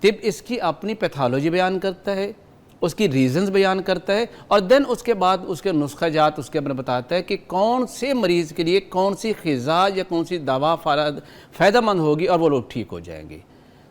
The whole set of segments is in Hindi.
तिब इसकी अपनी पैथोलॉजी बयान करता है, उसकी रीजंस बयान करता है, और देन उसके बाद उसके नुस्खा जात उसके अंदर बताता है कि कौन से मरीज़ के लिए कौन सी ग़िज़ा या कौन सी दवा फ़ायदेमंद होगी और वो लोग ठीक हो जाएंगे।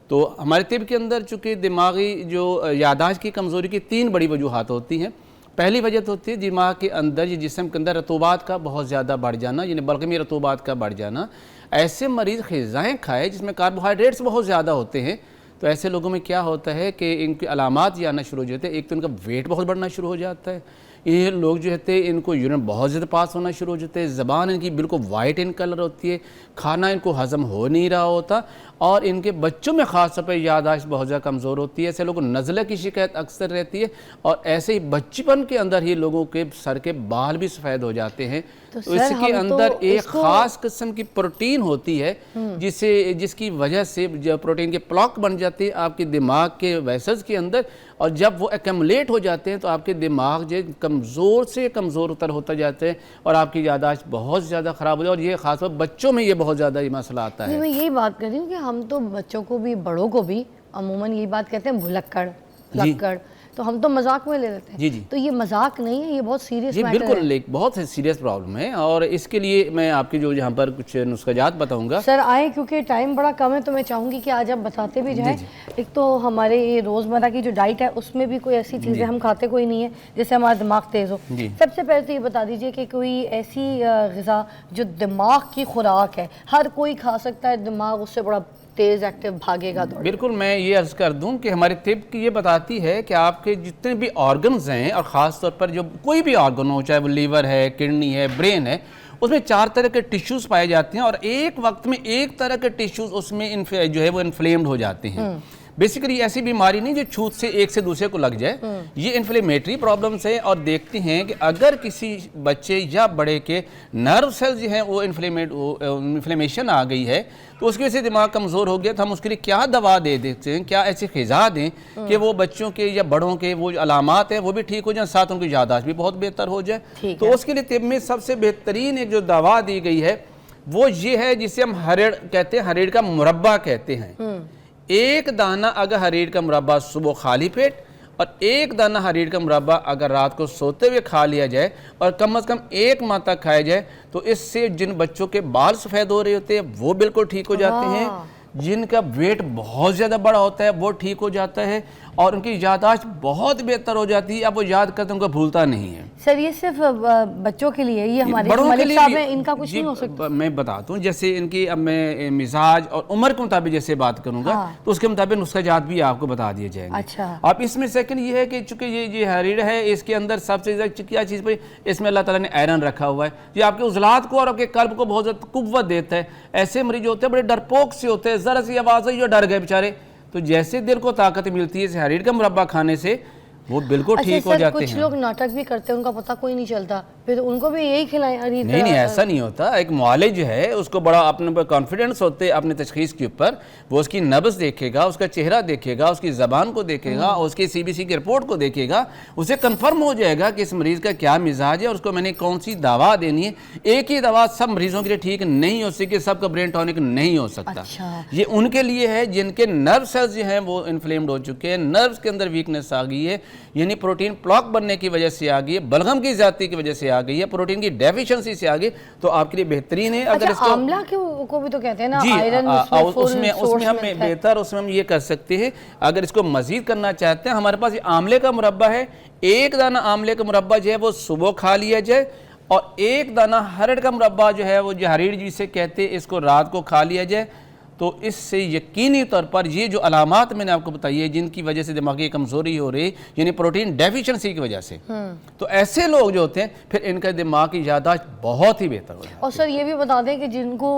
तो हमारे तिब के अंदर चूँकि दिमागी जो यादाश्त की कमज़ोरी की 3 बड़ी वजूहात होती हैं। पहली वजह तो होती है दिमाग के अंदर या जिस्म के अंदर रतूबात का बहुत ज़्यादा बढ़ जाना, यानी बल्कि रतूबात का बढ़ जाना। ऐसे मरीज़ ग़िज़ाएँ खाए जिसमें कार्बोहाइड्रेट्स बहुत ज़्यादा होते हैं, तो ऐसे लोगों में क्या होता है कि इनकी अलामात ये आना शुरू हो जाते हैं। एक तो इनका वेट बहुत बढ़ना शुरू हो जाता है, ये लोग जो होते हैं इनको यूरिन बहुत ज़्यादा पास होना शुरू हो जाते हैं, ज़बान इनकी बिल्कुल वाइट इन कलर होती है, खाना इनको हज़म हो नहीं रहा होता, और इनके बच्चों में ख़ास तौर पर याददाश्त बहुत ज़्यादा कमज़ोर होती है। ऐसे लोगों को नज़ले की शिकायत अक्सर रहती है, और ऐसे ही बचपन के अंदर ही लोगों के सर के बाल भी सफ़ेद हो जाते हैं। तो इसके अंदर एक ख़ास किस्म की प्रोटीन होती है जिसकी वजह से जब प्रोटीन के प्लॉक बन जाते हैं आपके दिमाग के वेसल्स के अंदर, और जब वो एक्यूमुलेट हो जाते हैं तो आपके दिमाग जो कमज़ोर से कमज़ोर तर होता जाते हैं और आपकी याददाश्त बहुत ज़्यादा ख़राब हो जाए। और ये ख़ासतौर बच्चों में ये बहुत ज़्यादा ये मसला आता है। मैं यही बात कर रही हूँ कि हम तो बच्चों को भी बड़ों को भी अमूमन यही बात कहते हैं भुलक्कड़, तो हम तो मजाक में ले लेते हैं। जी जी। तो ये मजाक नहीं है, ये बहुत सीरियस मैटर है। बिल्कुल एक बहुत सीरियस प्रॉब्लम है, और इसके लिए मैं आपकी जो यहाँ पर कुछ नुस्खाजात बताऊंगा। सर आए, क्योंकि टाइम बड़ा कम है तो मैं चाहूँगी कि आज आप बताते भी जाएं। एक तो हमारे ये रोज़मर्रा की जो डाइट है उसमें भी कोई ऐसी चीज़ें हम खाते कोई नहीं है जिससे हमारा दिमाग तेज़ हो। सबसे पहले तो ये बता दीजिए कि कोई ऐसी ग़िज़ा जो दिमाग की खुराक है, हर कोई खा सकता है, दिमाग उससे बड़ा तेज़ एक्टिव भागेगा। बिल्कुल, मैं ये अर्ज़ कर दूं कि हमारी तिब की ये बताती है कि आपके जितने भी ऑर्गन्स हैं, और ख़ास तौर पर जो कोई भी ऑर्गन हो, चाहे वो लीवर है, किडनी है, ब्रेन है, उसमें 4 तरह के टिश्यूज़ पाए जाते हैं, और एक वक्त में एक तरह के टिश्यूज़ उसमें जो है वो इन्फ्लेम्ड हो जाते हैं। बेसिकली ऐसी बीमारी नहीं जो छूत से एक से दूसरे को लग जाए, ये इन्फ्लेमेटरी प्रॉब्लम्स है। और देखते हैं कि अगर किसी बच्चे या बड़े के नर्व सेल्स जो हैं वो इन्फ्लेमेशन आ गई है, तो उसकी वजह से दिमाग कमज़ोर हो गया, तो हम उसके लिए क्या दवा दे देते हैं, क्या ऐसी ग़िज़ा दें कि वो बच्चों के या बड़ों के वो जो अलामात हैं वो भी ठीक हो जाए, साथ उनकी याददाश्त भी बहुत बेहतर हो जाए। तो उसके लिए तिब में सबसे बेहतरीन एक जो दवा दी गई है वो ये है, जिसे हम हरेड़ कहते हैं, हरेड़ का मुरब्बा कहते हैं। एक दाना अगर हरीड़ का मुरब्बा सुबह खाली पेट, और एक दाना हरीड़ का मुरब्बा अगर रात को सोते हुए खा लिया जाए और कम से कम 1 माह तक खाया जाए, तो इससे जिन बच्चों के बाल सफ़ेद हो रहे होते हैं वो बिल्कुल ठीक हो जाते हैं, जिनका वेट बहुत ज़्यादा बड़ा होता है वो ठीक हो जाता है, और उनकी याददाश्त बहुत बेहतर हो जाती है। अब वो याद करते उनको भूलता नहीं है। सर ये सिर्फ बच्चों के लिए, ये हमारे मलिक साहब हैं, इनका कुछ नहीं हो सकता? मैं बताता हूँ, जैसे इनकी अब मैं मिजाज और उम्र के मुताबिक जैसे बात करूँगा, तो उसके मुताबिक नुस्खाजात भी आपको बता दिए जाएंगे। अच्छा। अब इसमें सेकंड ये है कि चूंकि ये हरीड़ है, इसके अंदर सबसे ज़्यादा क्या चीज़ पर इसमें अल्लाह ताला ने आयरन रखा हुआ है, ये आपके उज़लात को और आपके कल्ब को बहुत ज़्यादा कुव्वत देता है। ऐसे मरीज होते हैं बड़े डरपोक से होते हैं, ज़रा सी आवाज़ है जो डर गए बेचारे, तो जैसे दिल को ताकत मिलती है इस हरीड़ का मुरब्बा खाने से, वो बिल्कुल ठीक हो जाते हैं। कुछ लोग नाटक भी करते हैं, उनका पता कोई नहीं चलता, फिर उनको भी यही खिलाएं हरीड़? नहीं, ऐसा नहीं होता। एक मुआलिज जो है उसको बड़ा अपने पर कॉन्फिडेंस होते है अपने तशखीस के ऊपर, वो उसकी नब्ज़ देखेगा, उसका चेहरा देखेगा, उसकी ज़बान को देखेगा, और उसकी CBC की रिपोर्ट को देखेगा, उसे कन्फर्म हो जाएगा कि इस मरीज़ का क्या मिजाज है और उसको मैंने कौन सी दवा देनी है। एक ही दवा सब मरीज़ों के लिए ठीक नहीं हो सकती, सबका ब्रेन टॉनिक नहीं हो सकता। अच्छा। ये उनके लिए है जिनके नर्व सेल्स जो हैं वो इन्फ्लेम्ड हो चुके हैं, नर्व्स के अंदर वीकनेस आ गई है, यानी प्रोटीन ब्लॉक बनने की वजह से आ गई है, बलगम की ज़्यादती की वजह से आ गई है, प्रोटीन की डेफिशिएंसी से आ गई, तो आपके लिए बेहतरीन है। अगर इसको आंवला को भी तो कहते हैं ना, जी, आयरन उसमें हम बेहतर उसमें हम ये कर सकते हैं, अगर इसको मजीद करना चाहते हैं, हमारे पास ये आंवले का मुरब्बा है। 1 दाना आंवले का मुरब्बा जो है वो सुबह खा लिया जाए, और 1 दाना हरड़ का मुरब्बा जो है वो जो हरीड़ जिसे कहते हैं, इसको रात को खा लिया जाए। तो इससे यकीनी तौर पर ये जो अलामात मैंने आपको बताई है जिनकी वजह से दिमागी कमज़ोरी हो रही, यानी प्रोटीन डेफिशिएंसी की वजह से, तो ऐसे लोग जो होते हैं फिर इनका दिमाग की याददाश्त बहुत ही बेहतर हो जाती है। और सर ये भी बता दें कि जिनको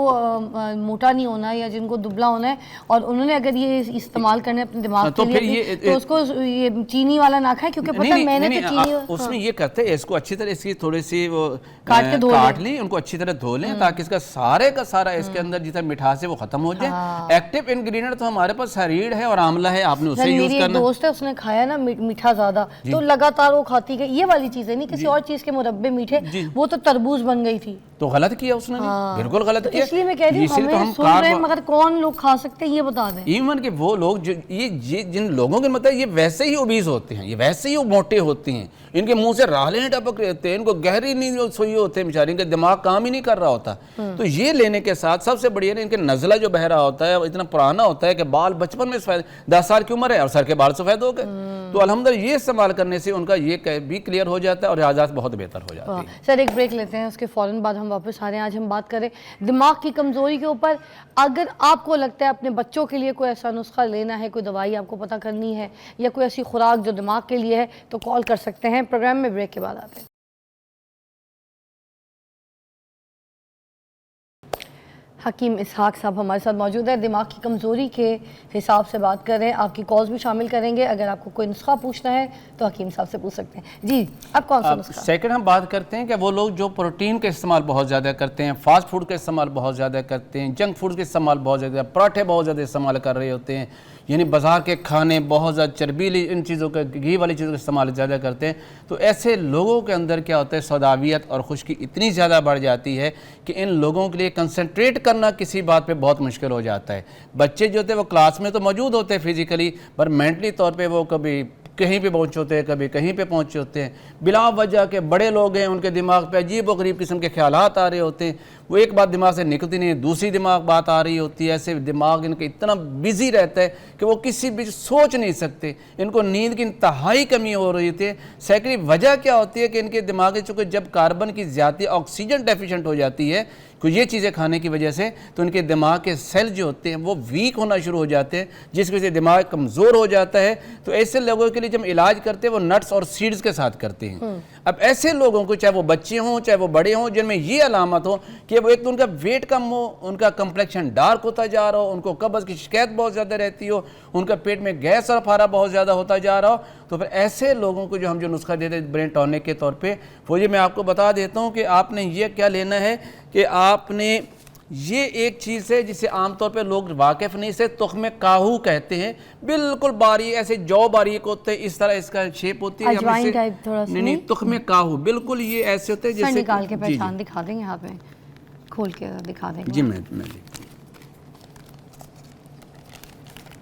मोटा नहीं होना है या जिनको दुबला होना है और उन्होंने अगर ये इस्तेमाल करना है अपने दिमाग तो के फिर लिए, तो उसको ये चीनी वाला ना खाए, क्योंकि पता है मैंने तो चीनी उसमें ये करते हैं, इसको अच्छी तरह इसकी थोड़ी सी वो काट लें, उनको अच्छी तरह धो लें, ताकि इसका सारे का सारा इसके अंदर जितना मिठास है वो खत्म हो जाए, एक्टिव इंग्रेडिएंट तो हमारे पास हरीड़ है और आंवला है, आपने उसे यूज मेरी एक करना। दोस्त है, उसने खाया ना मीठा ज्यादा, तो लगातार वो खाती गई। ये वाली चीज है, नहीं किसी और चीज के मुरब्बे मीठे, वो तो तरबूज बन गई थी। तो गलत किया उसने। बिल्कुल गलत किया। इसलिए मैं कह रही हूँ, हमें सुन रहे हैं मगर कौन लोग खा सकते हैं ये बता दें। इवन कि वो लोग जो ये जिन लोगों के मतलब ये वैसे ही ओबीज होते हैं, ये वैसे ही मोटे होते हैं, इनके मुंह से राले टपक रहते हैं, इनको गहरी नींद सोई होते हैं बेचारे, इनका दिमाग काम ही नहीं कर रहा होता। तो ये लेने के साथ सबसे बढ़िया इनके नज़ला जो बह रहा होता है इतना पुराना होता है कि बाल बचपन में सफेद, 10 साल की उम्र है और सर के बाल सफेद हो गए। तो अल्हम्दुलिल्लाह ये इस्तेमाल करने से उनका ये भी क्लियर हो जाता है और यादाश्त बहुत बेहतर हो जाती है। सर एक ब्रेक लेते हैं, उसके फ़ौरन बाद हम वापस आ रहे हैं। आज हम बात करें दिमाग की कमज़ोरी के ऊपर। अगर आपको लगता है अपने बच्चों के लिए कोई ऐसा नुस्खा लेना है, कोई दवाई आपको पता करनी है या कोई ऐसी खुराक जो दिमाग के लिए है, तो कॉल कर सकते हैं। प्रोग्राम में ब्रेक के बाद आते हैं। हकीम इसहाक साहब हमारे साथ मौजूद है। दिमाग की कमज़ोरी के हिसाब से बात कर रहे हैं, आपकी कॉल्स भी शामिल करेंगे। अगर आपको कोई नुस्खा पूछना है तो हकीम साहब से पूछ सकते हैं। जी, आप कौन सा नुस्खा? सेकंड हम बात करते हैं कि वो लोग जो प्रोटीन का इस्तेमाल बहुत ज़्यादा करते हैं, फास्ट फूड का इस्तेमाल बहुत ज़्यादा करते हैं, जंक फूड का इस्तेमाल बहुत ज़्यादा, पराठे बहुत ज़्यादा इस्तेमाल कर रहे होते हैं, यानी बाज़ार के खाने बहुत ज़्यादा चर्बीली इन चीज़ों का, घी वाली चीज़ों का इस्तेमाल ज़्यादा करते हैं। तो ऐसे लोगों के अंदर क्या होता है, सौदावियत और खुश्की इतनी ज़्यादा बढ़ जाती है कि इन लोगों के लिए कंसंट्रेट करना किसी बात पे बहुत मुश्किल हो जाता है। बच्चे जो होते हैं वो क्लास में तो मौजूद होते हैं फिज़िकली, पर मेंटली तौर पे वो कभी कहीं पे पहुँचे होते हैं, कभी कहीं पे पहुँचे होते हैं। बिला वजह के बड़े लोग हैं, उनके दिमाग पे अजीब व गरीब किस्म के ख्यालात आ रहे होते हैं, वो एक बात दिमाग से निकलती नहीं, दूसरी दिमाग बात आ रही होती है। ऐसे दिमाग इनका इतना बिजी रहता है कि वो किसी भी सोच नहीं सकते, इनको नींद की इंतहाई कमी हो रही होती है। सेकेंडरी वजह क्या होती है कि इनके दिमाग में चूँकि जब कार्बन की ज़्यादा ऑक्सीजन डेफिशिएंट हो जाती है कुछ ये चीज़ें खाने की वजह से, तो इनके दिमाग के सेल जो होते हैं वो वीक होना शुरू हो जाते हैं, जिसकी वजह से दिमाग कमज़ोर हो जाता है। तो ऐसे लोगों के लिए जब इलाज करते हैं वो नट्स और सीड्स के साथ करते हैं। अब ऐसे लोगों को, चाहे वो बच्चे हों चाहे वो बड़े हों, जिनमें ये अलामत हो कि वो एक तो उनका वेट कम हो, उनका कंप्लेक्शन डार्क होता जा रहा हो, उनको कब्ज़ की शिकायत बहुत ज़्यादा रहती हो, उनका पेट में गैस और फारा बहुत ज़्यादा होता जा रहा हो, तो फिर ऐसे लोगों को जो हम जो नुस्खा देते हैं ब्रेन टॉनिक के तौर पे, वो ये मैं आपको बता देता हूँ कि आपने ये क्या लेना है कि आपने ये एक चीज़ है जिसे आमतौर पे लोग वाकिफ़ नहीं से, तुख्मे काहू कहते हैं। बिल्कुल बारीक ऐसे जौ बारीक होते हैं, इस तरह इसका शेप होती है। अजवाइन टाइप थोड़ा सा। नहीं, तुख्मे काहू बिल्कुल ये ऐसे होते हैं जैसे। निकाल के पहचान दिखा देंगे, यहाँ पे खोल के दिखा देंगे। जी मैं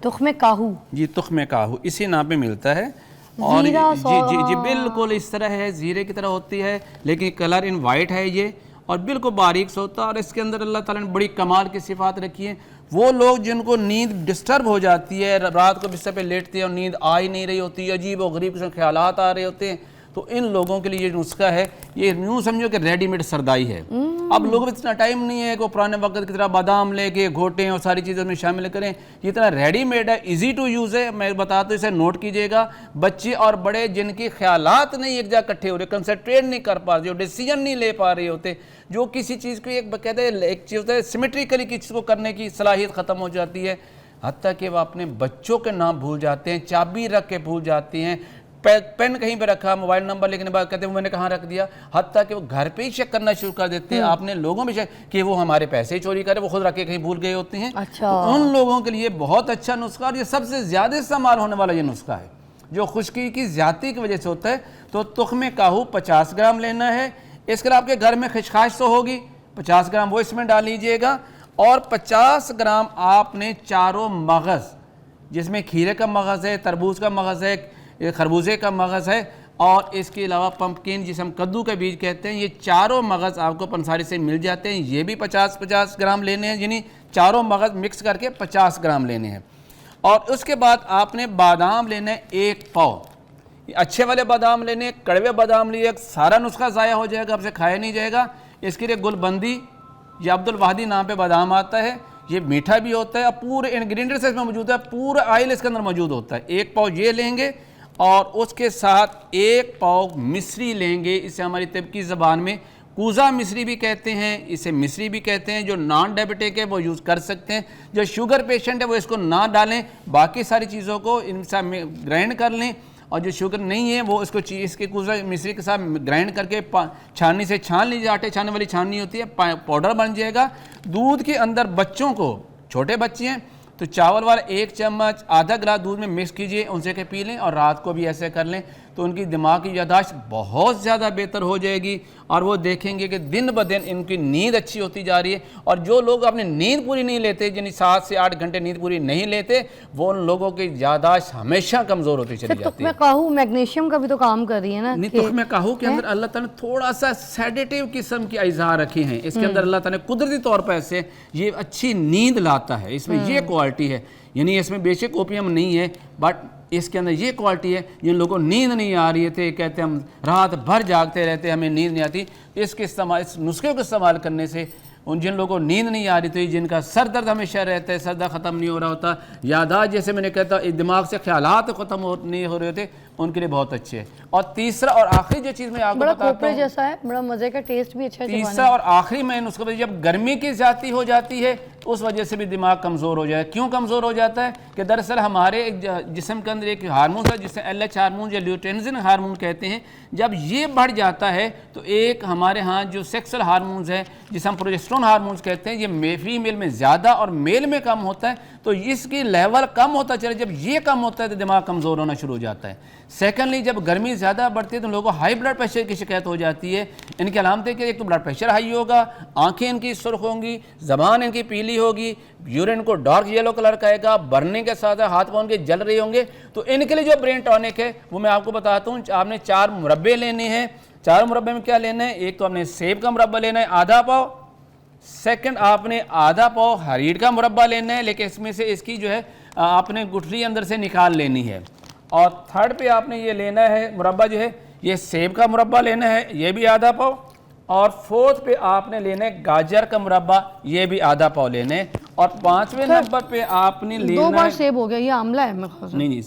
तुख्मे काहू, जी तुख्मे काहू इसी नाम पे मिलता है। और जी जी जी बिल्कुल इस तरह है, जीरे की तरह होती है, लेकिन कलर इन वाइट है ये, और बिल्कुल बारीक सा होता है। और इसके अंदर अल्लाह ताला ने बड़ी कमाल की सिफात रखी है। वो लोग जिनको नींद डिस्टर्ब हो जाती है, रात को बिस्तर पे लेटते हैं और नींद आ ही नहीं रही होती है, अजीब और गरीब किस्म के ख्यालात आ रहे होते हैं, तो इन लोगों के लिए ये नुस्खा है, ये यूँ समझो कि रेडीमेड सरदाई है। अब लोगों में इतना टाइम नहीं है कि वो पुराने वक्त की तरह बादाम लेके घोटें और सारी चीज़ें में शामिल करें। ये इतना रेडीमेड है, इजी टू यूज़ है। मैं बताता हूँ, इसे नोट कीजिएगा। बच्चे और बड़े जिनके ख्यालात नहीं एक जगह इकट्ठे हो रहे, कंसंट्रेट नहीं कर पा रहे, जो डिसीजन नहीं ले पा रहे होते, जो किसी चीज़ को एक कहते हैं एक चीज़ होता है सिमेट्रिकली किसी चीज़ को करने की सलाहियत ख़त्म हो जाती है, हत्ता कि वह अपने बच्चों के नाम भूल जाते हैं, चाबी रख के भूल जाते हैं, पेन कहीं पे रखा, मोबाइल नंबर लिखने के बाद कहते हैं मैंने कहाँ रख दिया, हत्ता कि वो घर पे ही शक करना शुरू कर देते हैं। आपने लोगों में शक कि वो हमारे पैसे ही चोरी करे, वो खुद रख के कहीं भूल गए होते हैं। अच्छा। तो उन लोगों के लिए बहुत अच्छा नुस्खा, और ये सबसे ज़्यादा इस्तेमाल होने वाला ये नुस्खा है जो खुश्की की ज़्यादती की वजह से होता है। तो तुख्मे काहू 50 ग्राम लेना है। इसके अलावा आपके घर में खिशखाश तो होगी, 50 ग्राम वो इसमें डाल लीजिएगा। और 50 ग्राम आपने चारों मगज़, जिसमें खीरे का मगज़ है, तरबूज का मगज़ है, खरबूजे का मगज़ है, और इसके अलावा पंपकिन जिसे हम कद्दू का बीज कहते हैं, ये चारों मगज़ आपको पंसारी से मिल जाते हैं। ये भी 50-50 ग्राम लेने हैं, यानी चारों मगज़ मिक्स करके 50 ग्राम लेने हैं। और उसके बाद आपने बादाम लेने 1 पाव, अच्छे वाले बादाम लेने, कड़वे बादाम लिए सारा नुस्खा ज़ाया हो जाएगा, आपसे खाया नहीं जाएगा। इसके लिए गुलबंदी या अब्दुल वाहिदी नाम पे बादाम आता है, ये मीठा भी होता है, और पूरे इंग्रेडिएंट्स इसमें मौजूद है, पूरा ऑयल इसके अंदर मौजूद होता है। 1 पाव ये लेंगे, और उसके साथ 1 पाव मिश्री लेंगे। इसे हमारी तबकी ज़बान में कूज़ा मिश्री भी कहते हैं, इसे मिश्री भी कहते हैं। जो नॉन डायबिटिक है वो यूज़ कर सकते हैं, जो शुगर पेशेंट है वो इसको ना डालें, बाकी सारी चीज़ों को इनसे ग्राइंड कर लें। और जो शुगर नहीं है वो इसको इसके कूज़ा मिश्री के साथ ग्राइंड करके छाननी से छान लीजिए, आटे छानने वाली छाननी होती है, पाउडर बन जाएगा। दूध के अंदर बच्चों को छोटे बच्चे हैं तो चावल वाला 1 चम्मच आधा गिलास दूध में मिक्स कीजिए, उनसे के पी लें और रात को भी ऐसे कर लें तो उनकी दिमाग की याददाश्त बहुत ज़्यादा बेहतर हो जाएगी और वो देखेंगे कि दिन ब दिन इनकी नींद अच्छी होती जा रही है। और जो लोग अपनी नींद पूरी नहीं लेते, जिन्हें 7 से 8 घंटे नींद पूरी नहीं लेते, वो उन लोगों की याददाश्त हमेशा कमज़ोर होती चली जाती है। कहूँ मैग्नीशियम का भी तो काम कर रही है ना। नहीं, तुख्मे काहू के अंदर अल्लाह ताला ने थोड़ा सा सेडेटिव किस्म की अज़ा रखी हैं। इसके अंदर अल्लाह ताला ने कुदरती तौर पर ऐसे ये अच्छी नींद लाता है, इसमें ये क्वालिटी है। यानी इसमें बेशक ओपियम नहीं है, बट इसके अंदर ये क्वालिटी है। जिन लोगों को नींद नहीं आ रही थे, कहते हम रात भर जागते रहते, हमें नींद नहीं आती, इसके इस्तेमाल, इस नुस्खे को इस्तेमाल करने से उन जिन लोगों को नींद नहीं आ रही थी, जिनका सर दर्द हमेशा रहता है, सर दर्द ख़त्म नहीं हो रहा होता, यादाश्त जैसे मैंने कहता दिमाग से ख्यालात ख़त्म नहीं हो रहे थे, उनके लिए बहुत अच्छे है। और तीसरा और आखिरी जो चीज़ मैं आपको बताता हूँ, जैसा है, बड़ा मज़े का, टेस्ट भी अच्छा है। तीसरा और आखिरी मैं उसको, जब गर्मी की ज़्यादती हो जाती है उस वजह से भी दिमाग कमज़ोर हो जाए। क्यों कमज़ोर हो जाता है कि दरअसल हमारे जिस्म के अंदर एक हार्मोन है जिसे LH हार्मोन या ल्यूटेनिन हार्मोन कहते हैं। जब ये बढ़ जाता है तो एक हमारे यहाँ जो सेक्सुअल हार्मोन्स है जिसे हम प्रोजेस्टेरोन हार्मोन्स कहते हैं, ये फीमेल में ज़्यादा और मेल में कम होता है, तो इसकी लेवल कम होता चले। जब ये कम होता है तो दिमाग कमज़ोर होना शुरू हो जाता है। सेकेंडली, जब गर्मी ज़्यादा बढ़ती है तो लोगों को हाई ब्लड प्रेशर की शिकायत हो जाती है। इनकी अलामतें कि एक तो ब्लड प्रेशर हाई होगा, आंखें इनकी सुर्ख होंगी, ज़बान इनकी पीली होगी, यूरिन को डार्क येलो कलर का आएगा, भरने के साथ हाथ पाँव इनके जल रहे होंगे। तो इनके लिए जो ब्रेन टॉनिक है वो मैं आपको बताता हूँ। आपने 4 मुरब्बे लेने हैं। 4 मुरब्बे में क्या लेना है? एक तो आपने सेब का मुरब्बा लेना है आधा पाव। सेकंड, आपने आधा पाव हरीड़ का मुरब्बा लेना है, लेकिन इसमें से इसकी जो है आपने गुठली अंदर से निकाल लेनी है। और थर्ड पे आपने ये लेना है मुरब्बा जो है, ये सेब का मुरब्बा लेना है, ये भी आधा पाव। और फोर्थ पे आपने लेना है गाजर का मुरब्बा, ये भी आधा पाव लेने। और 5वें नंबर पे आपने लेना 2 बार सेब हो गया, ये आमला है। नहीं,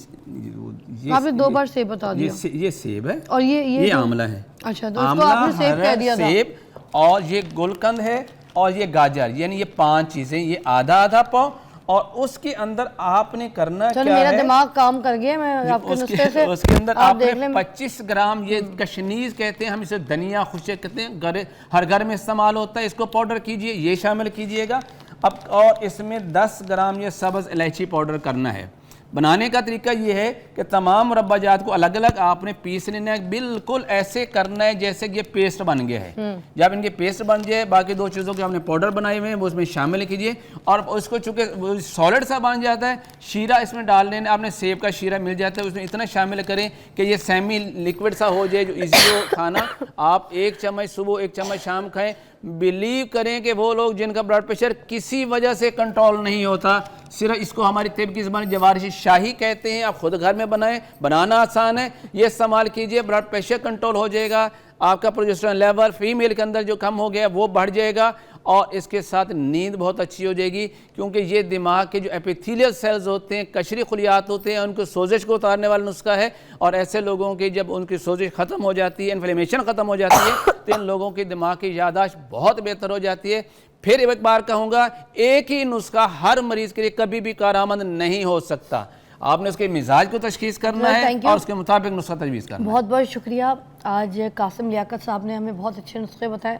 आपने 2 बार सेब बता दिया। ये सेब है और ये आमला है। अच्छा, तो इसको आपने सेब कह दिया था। सेब और ये गुलकंद है और ये गाजर, यानी ये 5 चीजें, ये आधा आधा पाव। और उसके अंदर आपने करना क्या मेरा है, दिमाग काम कर गया, मैं आपके नुस्खे से उसके अंदर आप आपने 25 ग्राम, ये कशनीज कहते हैं, हम इसे धनिया खुशक कहते हैं, हर घर में इस्तेमाल होता है, इसको पाउडर कीजिए, ये शामिल कीजिएगा अब। और इसमें 10 ग्राम ये सब्ज़ इलायची पाउडर करना है। बनाने का तरीका ये है कि तमाम मुरब्बाजात को अलग अलग आपने पीस लेना है, बिल्कुल ऐसे करना है जैसे ये पेस्ट बन गया है। जब इनके पेस्ट बन जाए, बाकी 2 चीज़ों के आपने पाउडर बनाए हुए हैं वो उसमें शामिल कीजिए। और उसको चूँकि सॉलिड सा बन जाता है, शीरा इसमें डाल लेना। आपने सेब का शीरा मिल जाता है, उसमें इतना शामिल करें कि ये सेमी लिक्विड सा हो जाए, जो ईजी हो खाना। आप 1 चम्मच सुबह, 1 चम्मच शाम खाएँ। बिलीव करें कि वो लोग जिनका ब्लड प्रेशर किसी वजह से कंट्रोल नहीं होता, सिर्फ इसको हमारी तिब की ज़बान जवारिशी शाही कहते हैं, आप खुद घर में बनाएं, बनाना आसान है, ये इस्तेमाल कीजिए, ब्लड प्रेशर कंट्रोल हो जाएगा, आपका प्रोजेस्टेरोन लेवल फीमेल के अंदर जो कम हो गया वो बढ़ जाएगा। और इसके साथ नींद बहुत अच्छी हो जाएगी, क्योंकि ये दिमाग के जो एपिथेलियल सेल्स होते हैं, कशरी खुलियात होते हैं, उनको सोजिश को उतारने वाला नुस्खा है। और ऐसे लोगों की जब उनकी सोजिश ख़त्म हो जाती है, इन्फ्लेमेशन ख़त्म हो जाती है, तो इन लोगों की दिमाग की याददाश्त बहुत बेहतर हो जाती है। फिर एक बार कहूँगा, एक ही नुस्खा हर मरीज़ के लिए कभी भी कारआमद नहीं हो सकता। आपने उसके मिजाज को तशखीस करना है और उसके मुताबिक नुस्खा तजवीज़ करना है। बहुत बहुत शुक्रिया। आज कासिम लियाकत साहब ने हमें बहुत अच्छे नुस्खे बताए।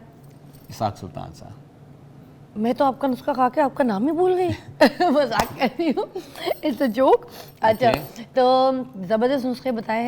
इसाक सुल्तान साहब, मैं तो आपका नुस्खा खा के आपका नाम ही भूल गई। मजाक कर रही हूँ, इट्स अ जोक। अच्छा, तो ज़बरदस्त नुस्खे बताए हैं।